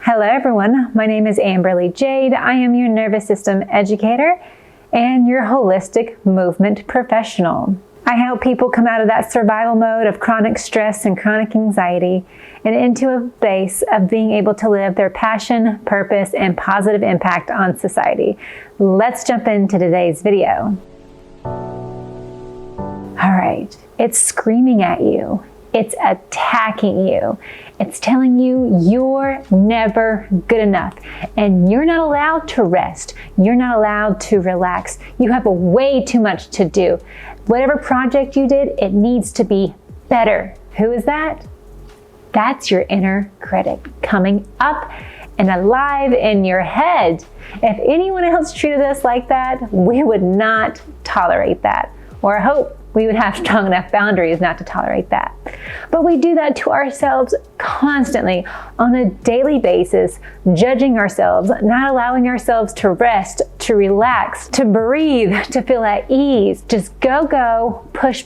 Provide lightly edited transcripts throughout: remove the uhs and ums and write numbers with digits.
Hello everyone, my name is Amberly Jade. I am your nervous system educator and your holistic movement professional. I help people come out of that survival mode of chronic stress and chronic anxiety and into a place of being able to live their passion, purpose, and positive impact on society. Let's jump into today's video. All right, it's screaming at you. It's attacking you. It's telling you you're never good enough and you're not allowed to rest. You're not allowed to relax. You have way too much to do. Whatever project you did, it needs to be better. Who is that? That's your inner critic coming up and alive in your head. If anyone else treated us like that, we would not tolerate that. Or I hope we would have strong enough boundaries not to tolerate that. But we do that to ourselves constantly on a daily basis, judging ourselves, not allowing ourselves to rest, to relax, to breathe, to feel at ease. Just go, push,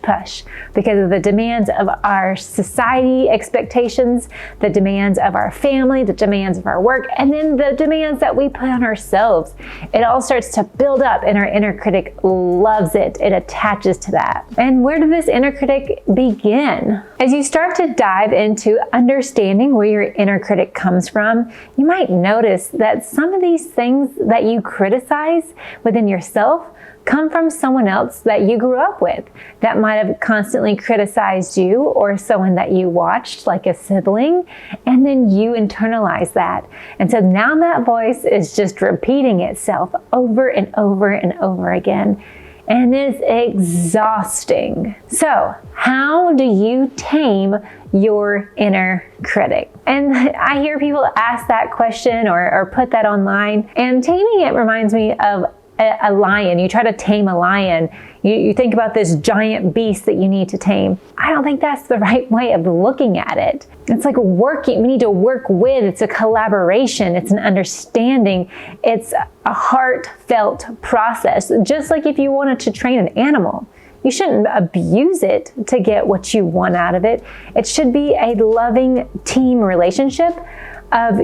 because of the demands of our society expectations, the demands of our family, the demands of our work, and then the demands that we put on ourselves. It all starts to build up and our inner critic loves it. It attaches to that. And where did this inner critic begin? As you start to dive into understanding where your inner critic comes from, you might notice that some of these things that you criticize within yourself come from someone else that you grew up with that might have constantly criticized you, or someone that you watched, like a sibling, and then you internalize that. And so now that voice is just repeating itself over and over and over again. And it's exhausting. So, how do you tame your inner critic? And I hear people ask that question or put that online. And taming it reminds me of a lion. You try to tame a lion. You think about this giant beast that you need to tame. I don't think that's the right way of looking at it. It's like working, we need to work with, it's a collaboration, it's an understanding, it's a heartfelt process. Just like if you wanted to train an animal, you shouldn't abuse it to get what you want out of it. It should be a loving team relationship of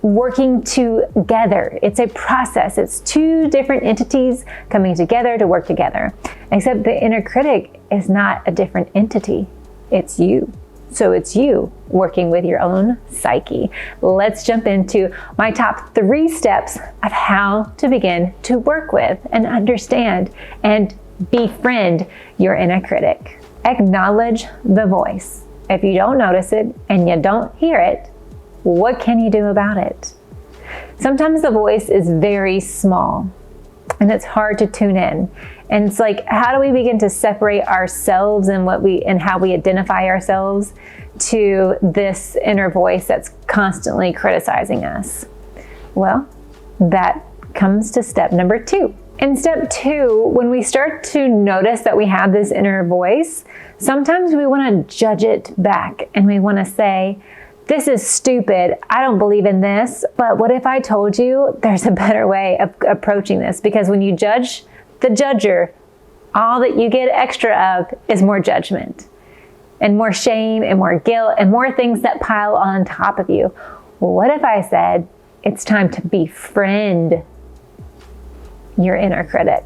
working together. It's a process. It's two different entities coming together to work together. Except the inner critic is not a different entity. It's you. So it's you working with your own psyche. Let's jump into my top 3 steps of how to begin to work with and understand and befriend your inner critic. Acknowledge the voice. If you don't notice it and you don't hear it, what can you do about it? Sometimes the voice is very small and it's hard to tune in. And it's like, how do we begin to separate ourselves and how we identify ourselves to this inner voice that's constantly criticizing us? Well, that comes to step number 2. In step 2, when we start to notice that we have this inner voice, sometimes we want to judge it back and we want to say, this is stupid. I don't believe in this. But what if I told you there's a better way of approaching this? Because when you judge the judger, all that you get extra of is more judgment and more shame and more guilt and more things that pile on top of you. Well, what if I said it's time to befriend your inner critic?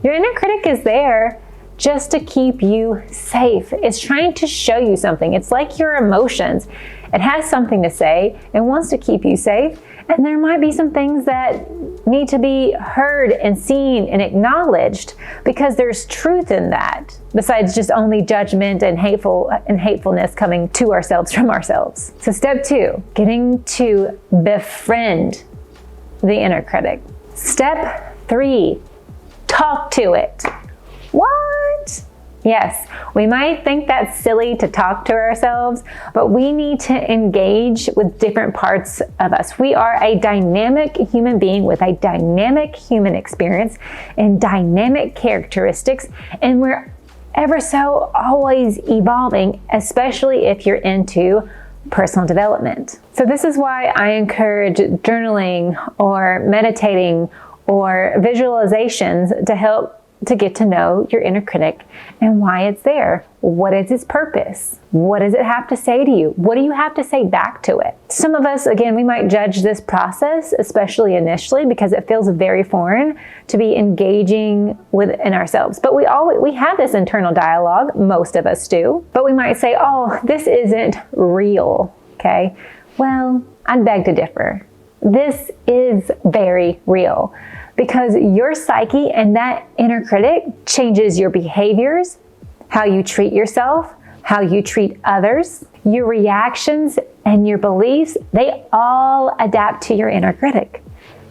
Your inner critic is there just to keep you safe. It's trying to show you something. It's like your emotions. It has something to say. It wants to keep you safe. And there might be some things that need to be heard and seen and acknowledged because there's truth in that, besides just only judgment and hatefulness coming to ourselves from ourselves. So step 2, getting to befriend the inner critic. Step 3, talk to it. What? Yes, we might think that's silly to talk to ourselves, but we need to engage with different parts of us. We are a dynamic human being with a dynamic human experience and dynamic characteristics, and we're ever so always evolving, especially if you're into personal development. So this is why I encourage journaling or meditating or visualizations to help to get to know your inner critic and why it's there. What is its purpose? What does it have to say to you? What do you have to say back to it? Some of us, again, we might judge this process, especially initially, because it feels very foreign to be engaging within ourselves. But we have this internal dialogue, most of us do. But we might say, oh, this isn't real, okay? Well, I'd beg to differ. This is very real, because your psyche and that inner critic changes your behaviors, how you treat yourself, how you treat others, your reactions and your beliefs. They all adapt to your inner critic.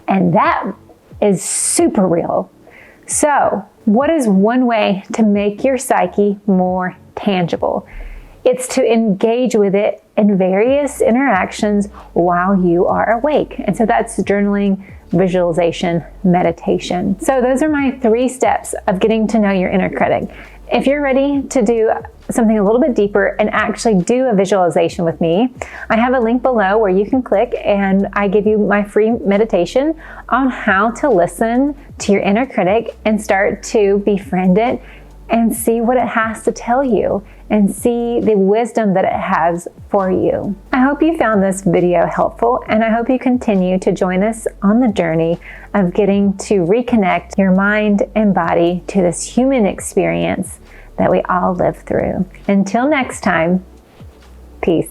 And that is super real. So, what is one way to make your psyche more tangible? It's to engage with it in various interactions while you are awake. And so that's journaling, visualization, meditation. So those are my 3 steps of getting to know your inner critic. If you're ready to do something a little bit deeper and actually do a visualization with me, I have a link below where you can click and I give you my free meditation on how to listen to your inner critic and start to befriend it and see what it has to tell you and see the wisdom that it has for you. I hope you found this video helpful, and I hope you continue to join us on the journey of getting to reconnect your mind and body to this human experience that we all live through. Until next time, peace.